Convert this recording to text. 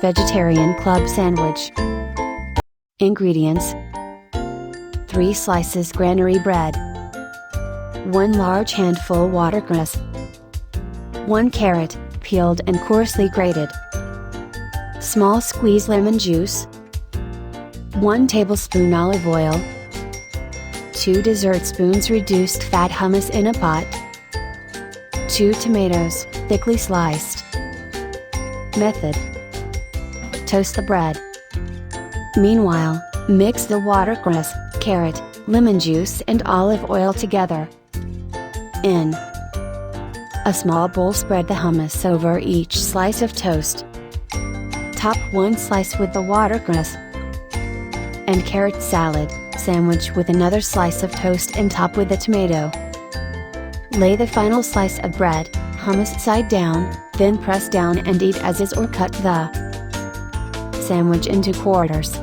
Vegetarian Club Sandwich. Ingredients: 3 slices granary bread, 1 large handful watercress, 1 carrot, peeled and coarsely grated, small squeeze lemon juice, 1 tablespoon olive oil, 2 dessert spoons reduced fat hummus in a pot, 2 tomatoes, thickly sliced. Method: toast the bread. Meanwhile, mix the watercress, carrot, lemon juice and olive oil together. In a small bowl, spread the hummus over each slice of toast. Top 1 slice with the watercress and carrot salad, sandwich with another slice of toast and top with the tomato. Lay the final slice of bread, hummus side down, then press down and eat as is or cut the sandwich into quarters.